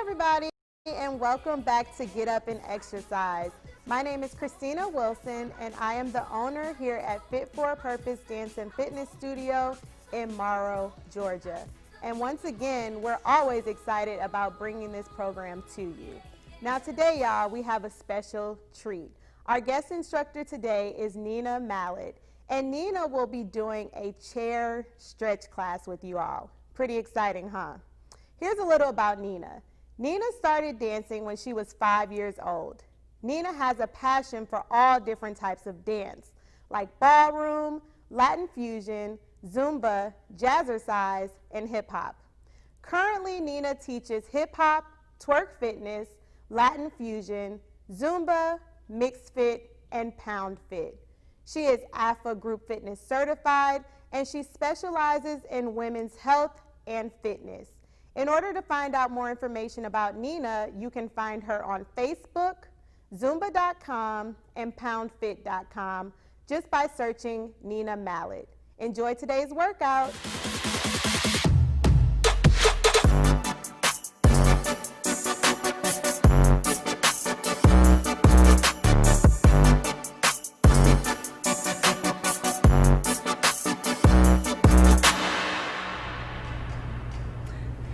everybody, and welcome back to Get Up and Exercise. My name is Christina Wilson, and I am the owner here at Fit for a Purpose Dance and Fitness Studio in Morrow, Georgia. And once again, we're always excited about bringing this program to you. Now today, y'all, we have a special treat. Our guest instructor today is Nina Mallet, and Nina will be doing a chair stretch class with you all. Pretty exciting, huh? Here's a little about Nina. Nina started dancing when she was 5 years old. Nina has a passion for all different types of dance, like ballroom, Latin fusion, Zumba, jazzercise, and hip hop. Currently, Nina teaches hip hop, twerk fitness, Latin fusion, Zumba, mixed fit, and pound fit. She is AFA Group Fitness certified, and she specializes in women's health and fitness. In order to find out more information about Nina, you can find her on Facebook, Zumba.com, and PoundFit.com just by searching Nina Mallet. Enjoy today's workout.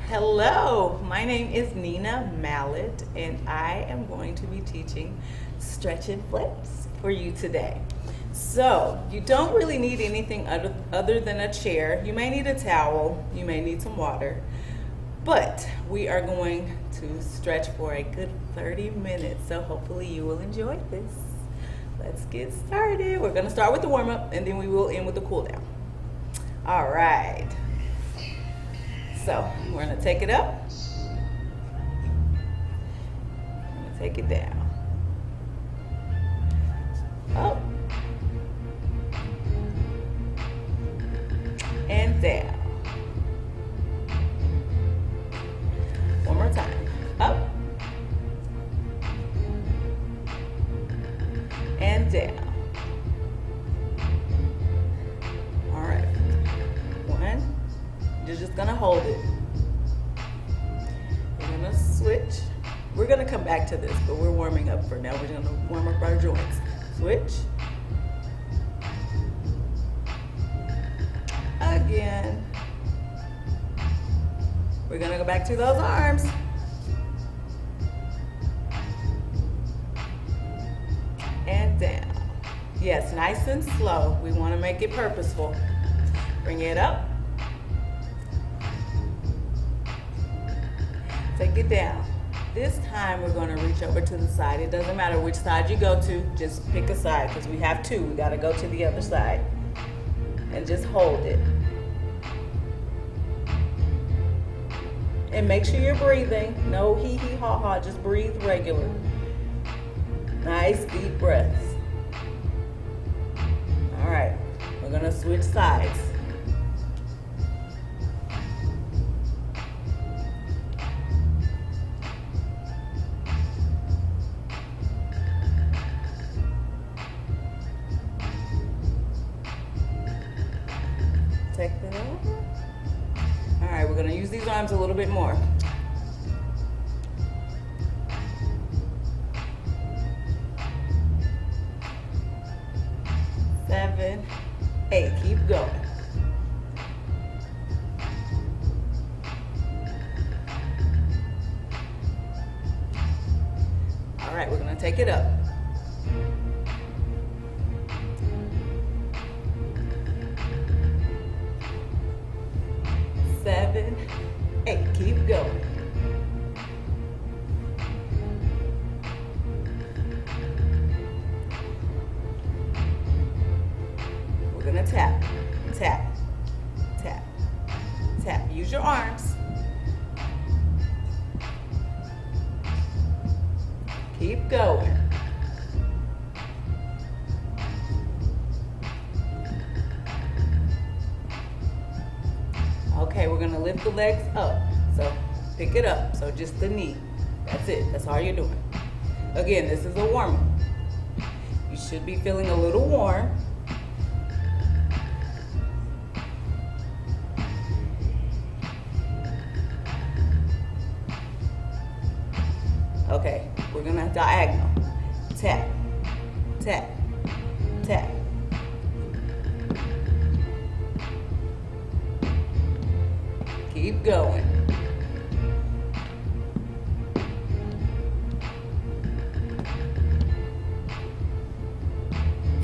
Hello, my name is Nina Mallet, and I am going to be teaching stretch and flips for you today. So, you don't really need anything other than a chair. You may need a towel, you may need some water, but we are going to stretch for a good 30 minutes, so hopefully you will enjoy this. Let's get started. We're going to start with the warm-up, and then we will end with the cool-down. All right. So we're going to take it up, I'm going to take it down, up, and down. One more time, up, and down. All right, one. You're just gonna hold it. We're gonna switch. We're gonna come back to this, but we're warming up for now. We're gonna warm up our joints. Switch. Again. We're gonna go back to those arms. And down. Yes, nice and slow. We wanna make it purposeful. Bring it up. Take it down. This time we're going to reach over to the side. It doesn't matter which side you go to, just pick a side because we have two. We got to go to the other side and just hold it. And make sure you're breathing. No hee hee ha ha, just breathe regular. Nice deep breaths. All right, we're going to switch sides. Take that over. All right, we're gonna use these arms a little bit more. 7, 8, keep going. All right, we're gonna take it up. 7, 8, keep going. We're gonna tap, tap, tap, tap. Use your arms. Keep going. Okay, we're gonna lift the legs up. So pick it up. So just the knee. That's it. That's all you're doing. Again, this is a warm-up. You should be feeling a little warm. Okay, we're gonna diagonal. Tap, tap, tap. Keep going.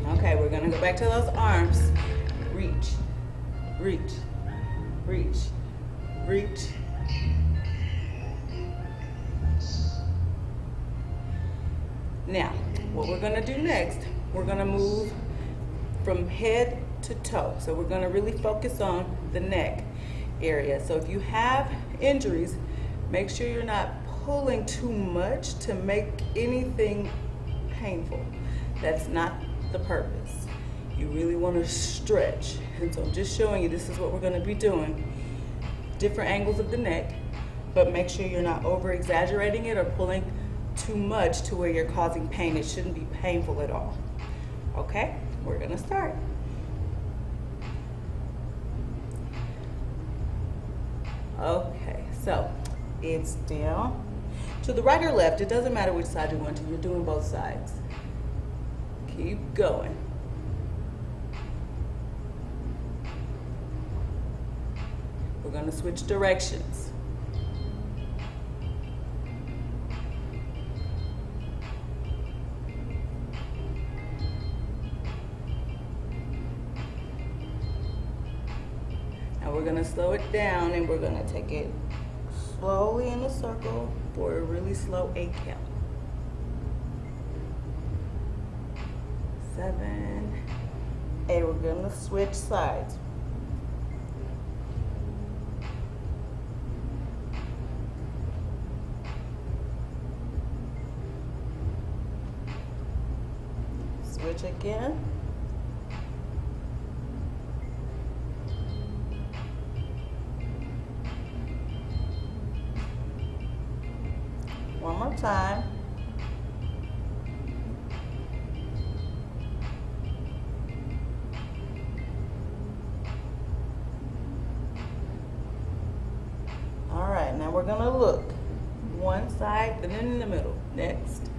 Okay, we're gonna go back to those arms. Reach, reach, reach, reach. Now, what we're gonna do next, we're gonna move from head to toe. So we're gonna really focus on the neck area. So if you have injuries, make sure you're not pulling too much to make anything painful. That's not the purpose. You really want to stretch. And so I'm just showing you this is what we're going to be doing. Different angles of the neck, but make sure you're not over exaggerating it or pulling too much to where you're causing pain. It shouldn't be painful at all. Okay, we're going to start. Okay, so it's down to the right or left. It doesn't matter which side you're going to. You're doing both sides. Keep going. We're going to switch directions. Now we're going to slow it down and we're going to take it slowly in a circle for a really slow 8 count. 7, 8. We're going to switch sides. Switch again. One more time. All right, now we're gonna look one side, then in the middle. Next.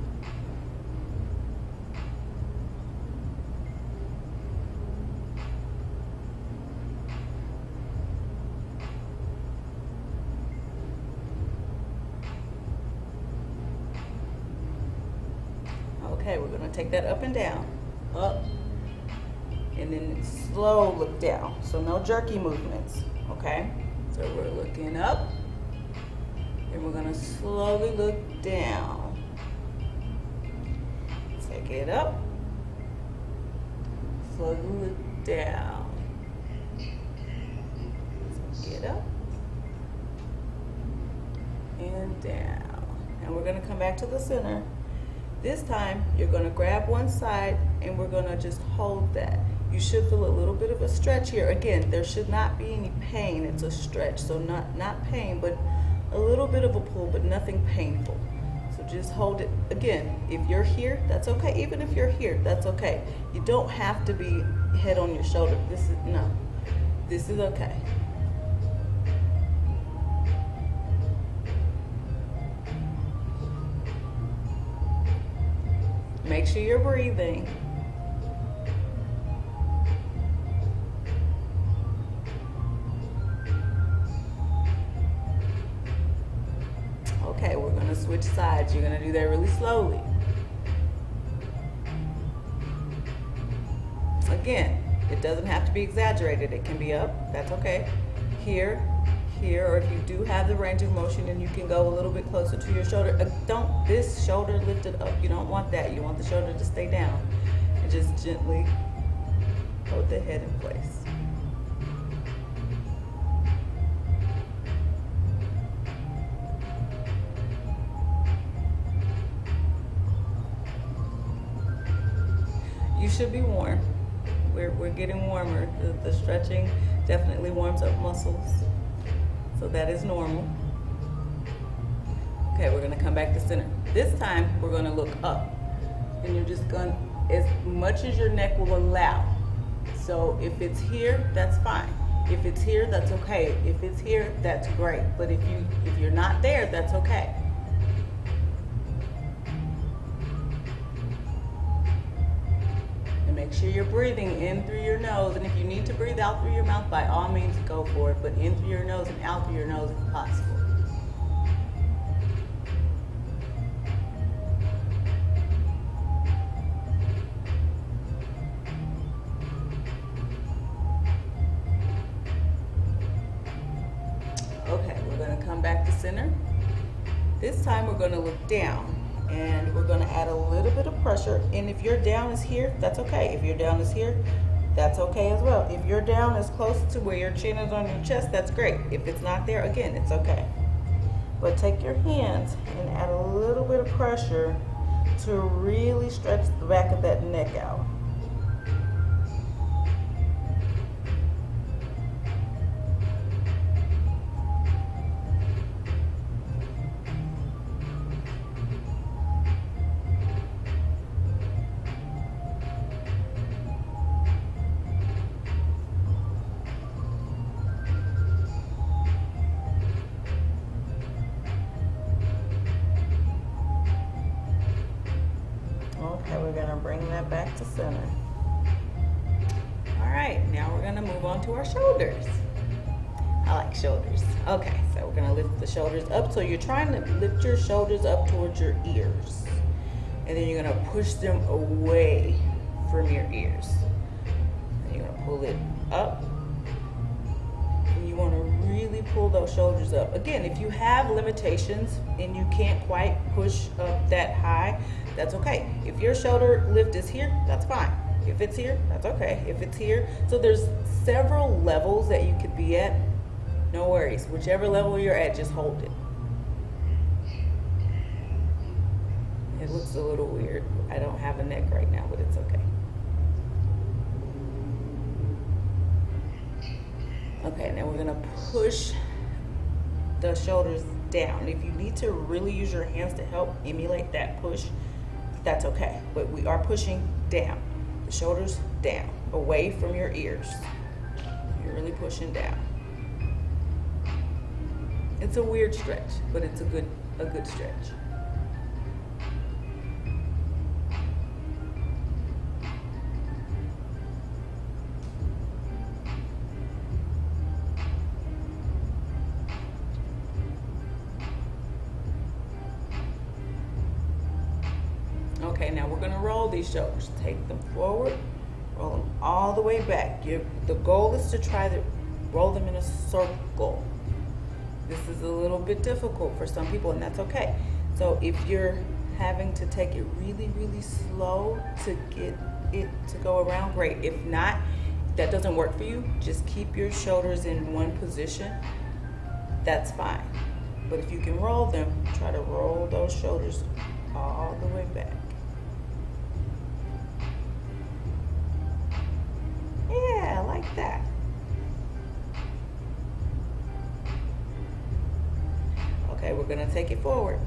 Okay, we're gonna take that up and down, up, and then slow look down. So no jerky movements, okay? So we're looking up, and we're gonna slowly look down. Take it up, slowly look down. Take it up, and down. And we're gonna come back to the center. This time, you're gonna grab one side and we're gonna just hold that. You should feel a little bit of a stretch here. Again, there should not be any pain. It's a stretch, so not pain, but a little bit of a pull, but nothing painful. So just hold it. Again, if you're here, that's okay. Even if you're here, that's okay. You don't have to be head on your shoulder. This is okay. Make sure you're breathing. Okay, we're gonna switch sides. You're gonna do that really slowly. Again, it doesn't have to be exaggerated. It can be up, that's okay. Here, or if you do have the range of motion and you can go a little bit closer to your shoulder. This shoulder lifted up. You don't want that. You want the shoulder to stay down. And just gently hold the head in place. You should be warm. We're getting warmer. The stretching definitely warms up muscles. So that is normal. Okay, we're gonna come back to center. This time, we're gonna look up. And you're just gonna, as much as your neck will allow. So if it's here, that's fine. If it's here, that's okay. If it's here, that's great. But if you're not there, that's okay. Make sure you're breathing in through your nose, and if you need to breathe out through your mouth, by all means go for it, but in through your nose and out through your nose if possible. Okay, we're going to come back to center. This time we're going to look down, and we're going to add a little bit of pressure. And if your down is here, that's okay. If your down is here, that's okay as well. If your down is close to where your chin is on your chest, that's great. If it's not there, again, it's okay. But take your hands and add a little bit of pressure to really stretch the back of that neck out. Okay, we're going to bring that back to center. All right, now we're going to move on to our shoulders. I like shoulders. Okay, so we're going to lift the shoulders up. So you're trying to lift your shoulders up towards your ears. And then you're going to push them away from your ears. And you're going to pull it up. And you want to really pull those shoulders up. Again, if you have limitations and you can't quite push up that high, that's okay. If your shoulder lift is here, that's fine. If it's here, that's okay. If it's here, so there's several levels that you could be at. No worries. Whichever level you're at, just hold it. It looks a little weird. I don't have a neck right now, but it's okay. Okay, now we're gonna push the shoulders down. If you need to really use your hands to help emulate that push, that's okay. But we are pushing down. The shoulders down, away from your ears. You're really pushing down. It's a weird stretch, but it's a good stretch. Okay, now we're gonna roll these shoulders. Take them forward, roll them all the way back. The goal is to try to roll them in a circle. This is a little bit difficult for some people, and that's okay. So if you're having to take it really, really slow to get it to go around, great. If not, if that doesn't work for you, just keep your shoulders in one position. That's fine. But if you can roll them, try to roll those shoulders all the way back. Yeah, like that. Okay, we're gonna take it forward.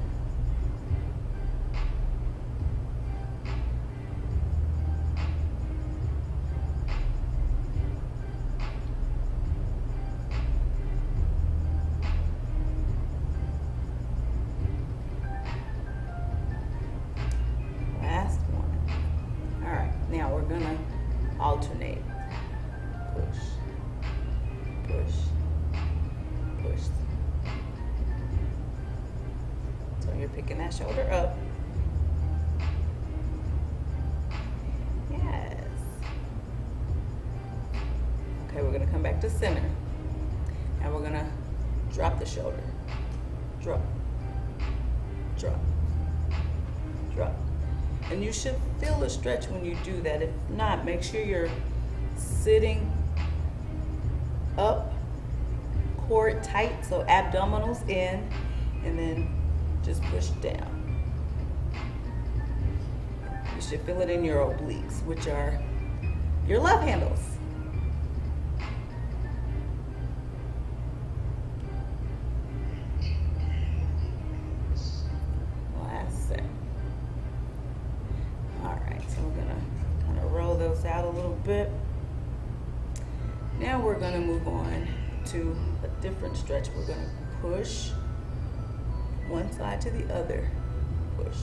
Last one. All right, now we're gonna alternate. Push, push, push. So you're picking that shoulder up. Yes. Okay, we're gonna come back to center. And we're gonna drop the shoulder. Drop, drop, drop. And you should feel a stretch when you do that. If not, make sure you're sitting up, core tight, so abdominals in, and then just push down. You should feel it in your obliques, which are your love handles. Last set. All right, so we're gonna kind of roll those out a little bit. Now we're gonna move on to a different stretch. We're gonna push one side to the other, push.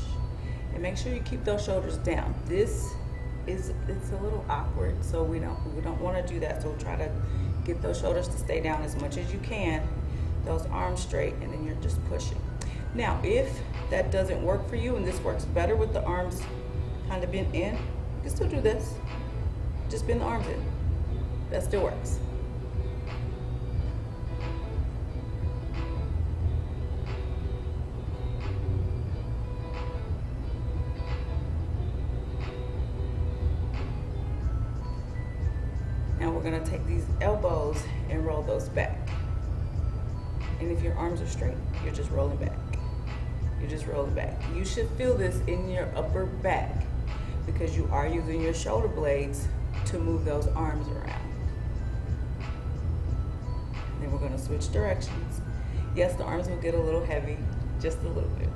And make sure you keep those shoulders down. This it's a little awkward, so we don't want to do that. So try to get those shoulders to stay down as much as you can, those arms straight, and then you're just pushing. Now, if that doesn't work for you and this works better with the arms kind of bent in, you can still do this. Just bend the arms in. That still works. Now we're going to take these elbows and roll those back. And if your arms are straight, you're just rolling back. You're just rolling back. You should feel this in your upper back because you are using your shoulder blades to move those arms around. And then we're going to switch directions. Yes, the arms will get a little heavy, just a little bit.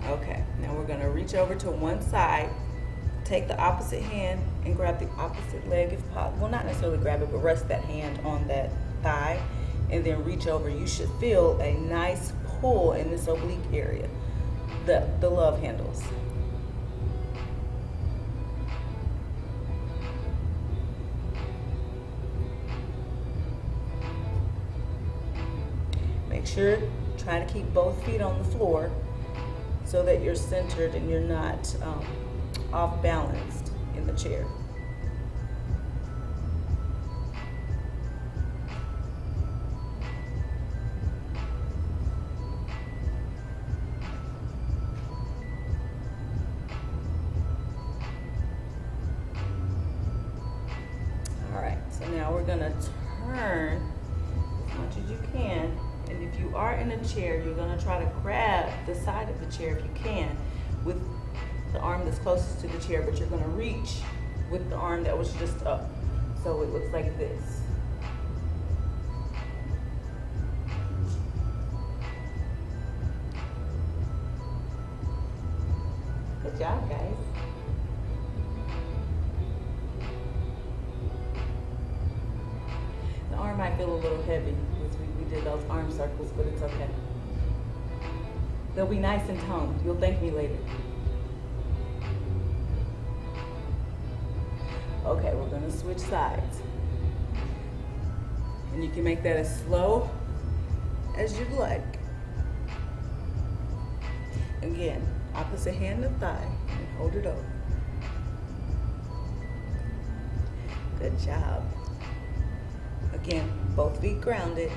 Okay, now we're going to reach over to one side, take the opposite hand and grab the opposite leg if possible. Well, not necessarily grab it, but rest that hand on that thigh and then reach over. You should feel a nice pull in this oblique area, the love handles. Make sure, try to keep both feet on the floor so that you're centered and you're not off balanced in the chair. All right, so now we're gonna turn as much as you can. And if you are in a chair, you're going to try to grab the side of the chair if you can with the arm that's closest to the chair, but you're going to reach with the arm that was just up. So it looks like this. Good job, guys. The arm might feel a little heavy. We did those arm circles, but it's okay. They'll be nice and toned. You'll thank me later. Okay, we're gonna switch sides. And you can make that as slow as you'd like. Again, opposite hand to thigh and hold it over. Good job. Again, both feet grounded.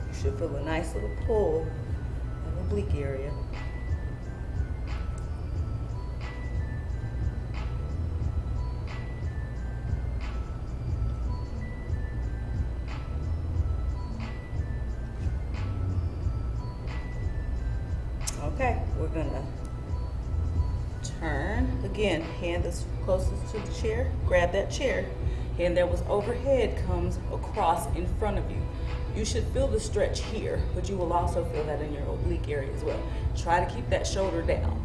You should feel a nice little pull in the oblique area. Okay, we're gonna turn. Again, hand that's closest to the chair, grab that chair. Hand that was overhead comes across in front of you. You should feel the stretch here, but you will also feel that in your oblique area as well. Try to keep that shoulder down.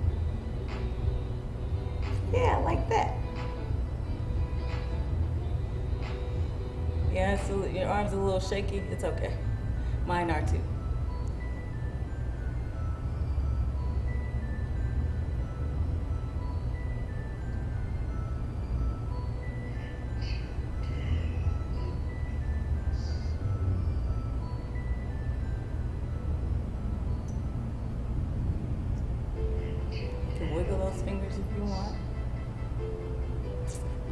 Yeah, like that. Yeah, so your arms are a little shaky. It's okay. Mine are too. Wiggle those fingers if you want.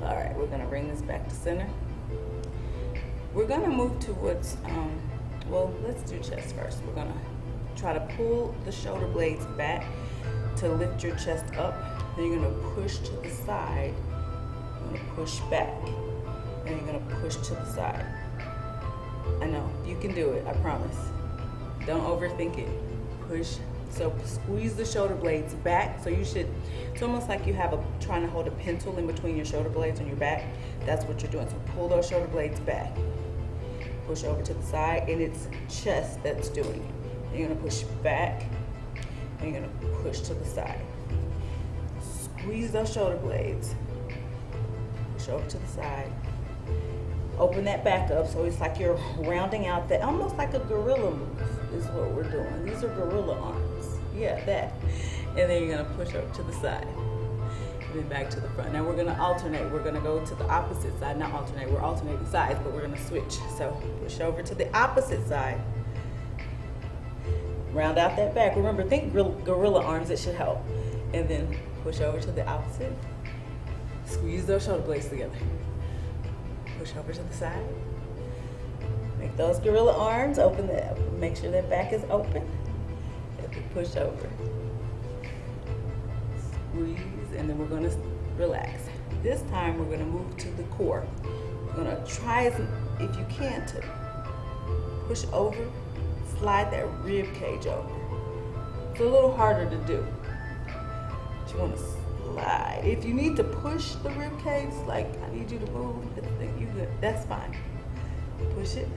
All right, we're gonna bring this back to center. We're gonna move towards, well, let's do chest first. We're gonna try to pull the shoulder blades back to lift your chest up. Then you're gonna push to the side. You're gonna push back. And you're gonna push to the side. I know, you can do it, I promise. Don't overthink it. Push. So squeeze the shoulder blades back. So you should, it's almost like you have trying to hold a pencil in between your shoulder blades on your back. That's what you're doing. So pull those shoulder blades back. Push over to the side, and it's chest that's doing it. And you're gonna push back, and you're gonna push to the side. Squeeze those shoulder blades. Push over to the side. Open that back up so it's like you're rounding out that, almost like a gorilla move is what we're doing. These are gorilla arms. Yeah, that. And then you're gonna push up to the side. And then back to the front. Now we're gonna alternate. We're gonna go to the opposite side. Not alternate, we're alternating sides, but we're gonna switch. So push over to the opposite side. Round out that back. Remember, think gorilla arms, it should help. And then push over to the opposite. Squeeze those shoulder blades together. Push over to the side. Make those gorilla arms, open that, make sure that back is open. And then push over. Squeeze, and then we're gonna relax. This time we're gonna move to the core. We're gonna try, if you can, to push over, slide that rib cage over. It's a little harder to do. But you wanna slide. If you need to push the rib cage, like I need you to move, you good. That's fine. Push it.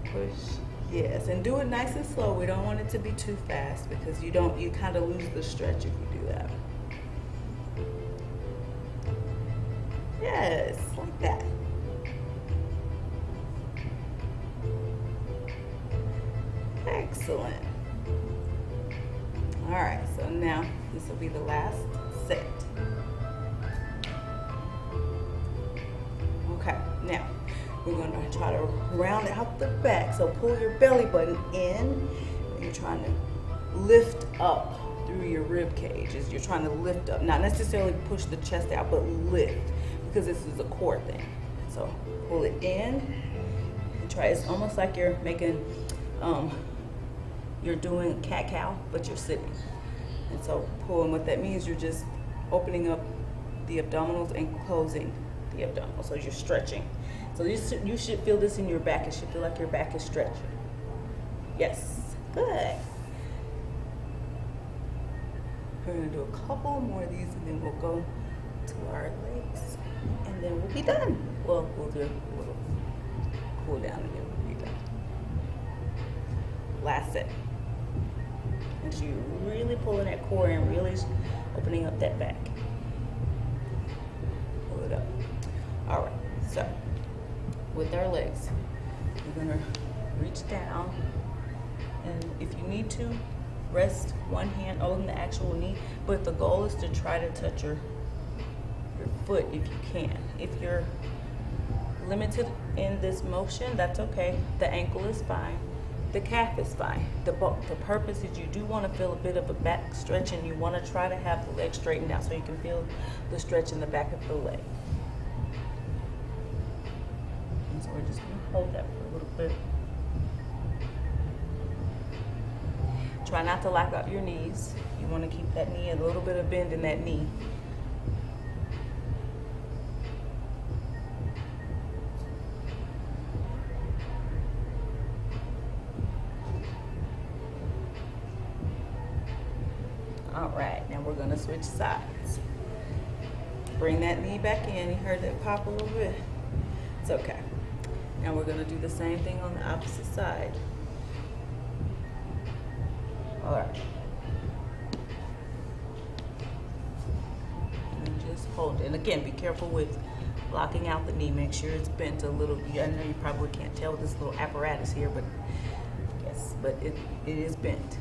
Push. Yes, and do it nice and slow. We don't want it to be too fast because you kind of lose the stretch if you do that. Yes, like that. Excellent. All right, so now this will be the last set. Okay, now we're going to try to round out the back. So pull your belly button in, and you're trying to lift up through your rib cage. As you're trying to lift up, not necessarily push the chest out, but lift, because this is a core thing. So pull it in and try. It's almost like you're making, you're doing cat-cow, but you're sitting. And so pull, and what that means, you're just opening up the abdominals and closing the abdominals. So you're stretching. So you should feel this in your back. It should feel like your back is stretching. Yes, good. We're gonna do a couple more of these, and then we'll go to our legs, and then we'll be done. Well, we'll do a little cool down, and then we'll be done. Last set. And so you're really pulling that core in, really opening up that back. Pull it up. All right, so with our legs, we're gonna reach down, and if you need to, rest one hand on the actual knee, but the goal is to try to touch your foot if you can. If you're limited in this motion, that's okay. The ankle is fine. The calf is fine. The purpose is you do want to feel a bit of a back stretch, and you want to try to have the leg straightened out so you can feel the stretch in the back of the leg. And so we're just going to hold that for a little bit. Try not to lock out your knees. You want to keep that knee, a little bit of bend in that knee. All right, now we're going to switch sides. Bring that knee back in. You heard that pop a little bit? It's okay. Now we're going to do the same thing on the opposite side. All right. And just hold it. And again, be careful with locking out the knee. Make sure it's bent a little. I know you probably can't tell with this little apparatus here, but yes, but it is bent.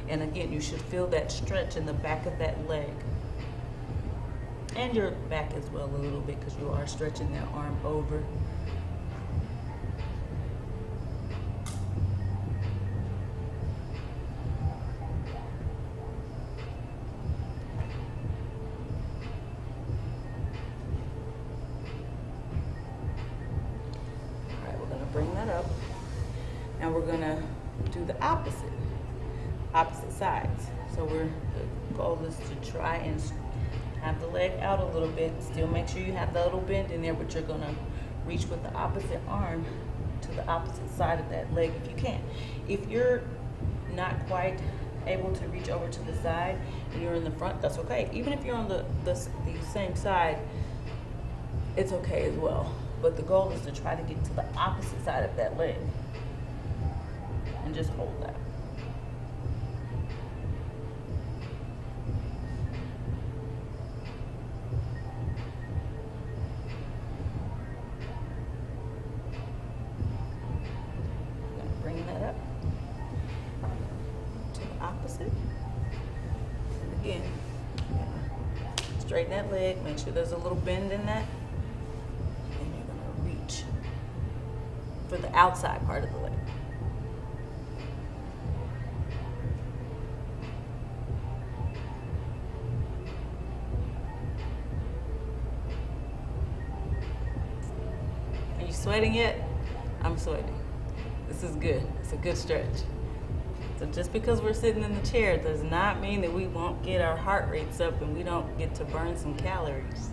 And again, you should feel that stretch in the back of that leg. And your back as well a little bit, because you are stretching that arm over. Bring that up. Now we're gonna do the opposite sides. So the goal is to try and have the leg out a little bit. Still make sure you have the little bend in there, but you're gonna reach with the opposite arm to the opposite side of that leg if you can. If you're not quite able to reach over to the side and you're in the front, that's okay. Even if you're on the same side, it's okay as well. But the goal is to try to get to the opposite side of that leg and just hold that. straighten that leg. Make sure there's a little bend in that. And you're gonna reach for the outside part of the leg. Are you sweating yet? I'm sweating. This is good. It's a good stretch. So just because we're sitting in the chair does not mean that we won't get our heart rates up and we don't get to burn some calories.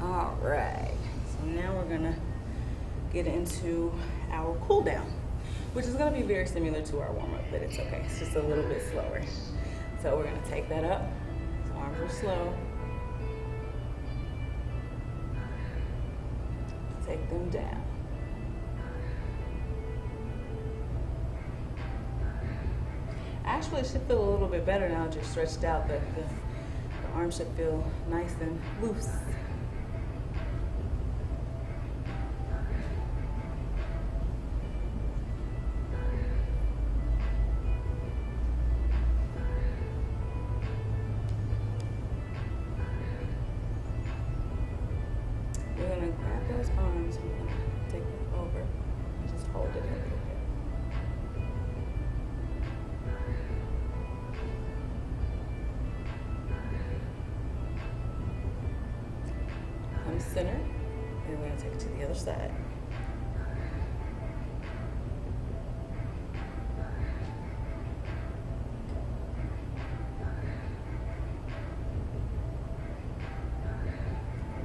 All right, so now we're gonna get into our cool down, which is gonna be very similar to our warm up, but it's okay. It's just a little bit slower. So we're gonna take that up. So arms are slow. Take them down. Actually, it should feel a little bit better now that you're stretched out. The arms should feel nice and loose. We're gonna grab those arms, we're gonna take them over and just hold it a little bit. Come center, and we're gonna take it to the other side.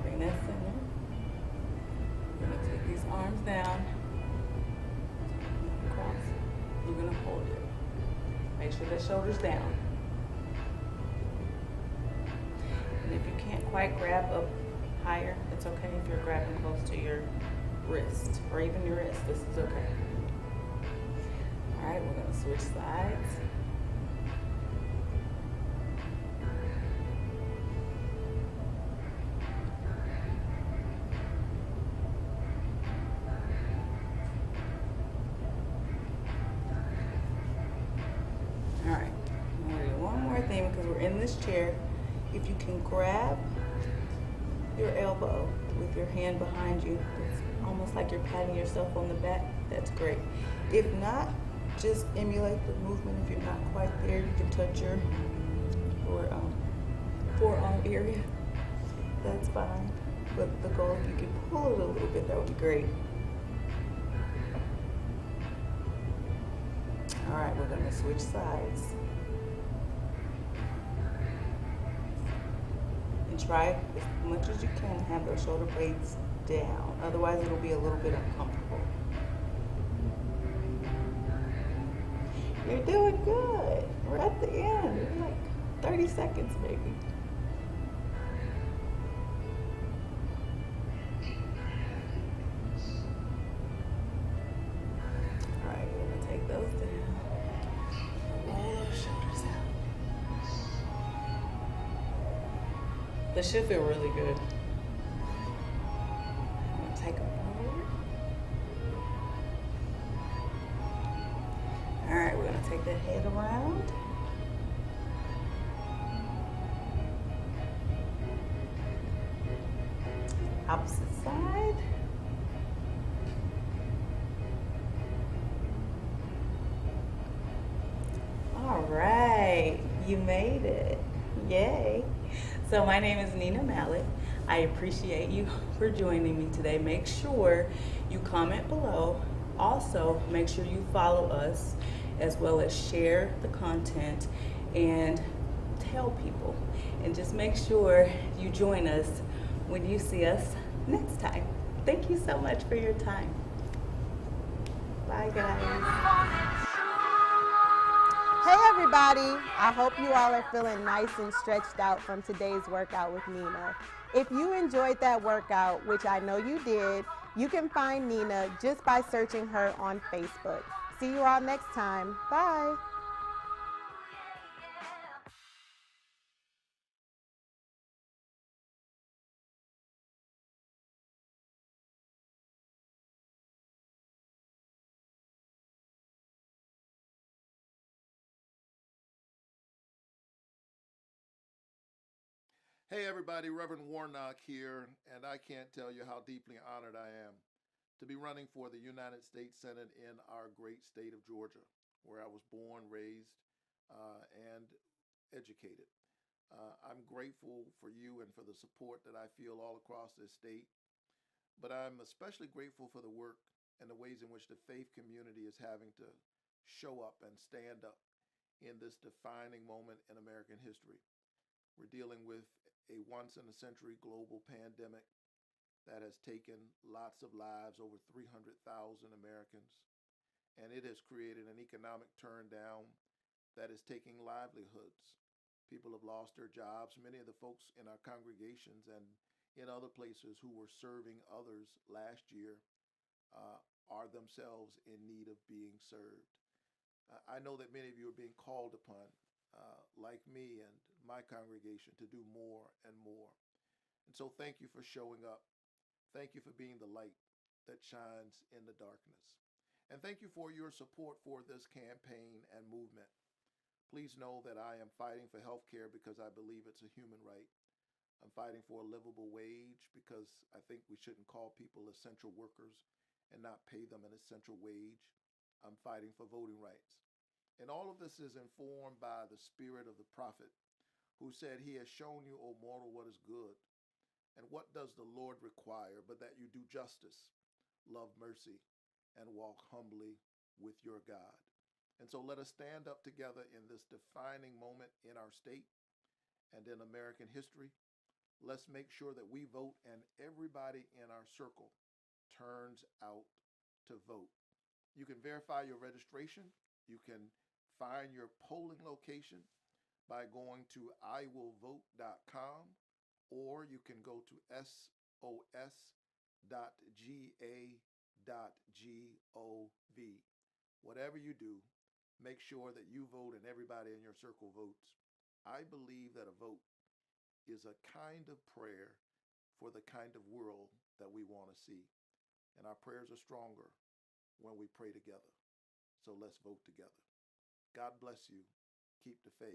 Bring that center. We're gonna take these arms down, across. We're gonna hold it. Make sure the shoulder's down. And if you can't quite grab up higher, it's okay if you're grabbing close to your wrist or even your wrist. This is okay. All right, we're gonna switch sides. All right, I'm gonna do one more thing because we're in this chair. If you can grab your elbow with your hand behind you, it's almost like you're patting yourself on the back, that's great. If not, just emulate the movement. If you're not quite there, you can touch your forearm area, that's fine. But the goal, if you can pull it a little bit, that would be great. All right, we're gonna switch sides. And try as much as you can to have those shoulder blades down. Otherwise, it'll be a little bit uncomfortable. You're doing good. We're at the end. We're like 30 seconds, maybe. All right, we're gonna take those down. Roll those shoulders out. This should feel really good. I'm gonna take them forward. All right, we're gonna take that head around. Opposite side. All right, you made it. Yay. So my name is Nina Mallet. I appreciate you for joining me today. Make sure you comment below. Also, make sure you follow us as well as share the content and tell people. And just make sure you join us when you see us next time. Thank you so much for your time. Bye, guys. Hey everybody, I hope you all are feeling nice and stretched out from today's workout with Nina. If you enjoyed that workout, which I know you did, you can find Nina just by searching her on Facebook. See you all next time. Bye. Hey everybody, Reverend Warnock here, and I can't tell you how deeply honored I am to be running for the United States Senate in our great state of Georgia, where I was born, raised, and educated. I'm grateful for you and for the support that I feel all across this state, but I'm especially grateful for the work and the ways in which the faith community is having to show up and stand up in this defining moment in American history. We're dealing with a once in a century global pandemic that has taken lots of lives, over 300,000 Americans, and it has created an economic turndown that is taking livelihoods. People have lost their jobs. Many of the folks in our congregations and in other places who were serving others last year are themselves in need of being served. I know that many of you are being called upon, like me and my congregation, to do more and more. And so thank you for showing up. Thank you for being the light that shines in the darkness. And thank you for your support for this campaign and movement. Please know that I am fighting for health care because I believe it's a human right. I'm fighting for a livable wage because I think we shouldn't call people essential workers and not pay them an essential wage. I'm fighting for voting rights. And all of this is informed by the spirit of the prophet who said, "He has shown you, O mortal, what is good. And what does the Lord require but that you do justice, love mercy, and walk humbly with your God?" And so let us stand up together in this defining moment in our state and in American history. Let's make sure that we vote and everybody in our circle turns out to vote. You can verify your registration. You can find your polling location by going to iwillvote.com, or you can go to sos.ga.gov. Whatever you do, make sure that you vote and everybody in your circle votes. I believe that a vote is a kind of prayer for the kind of world that we want to see. And our prayers are stronger when we pray together. So let's vote together. God bless you. Keep the faith.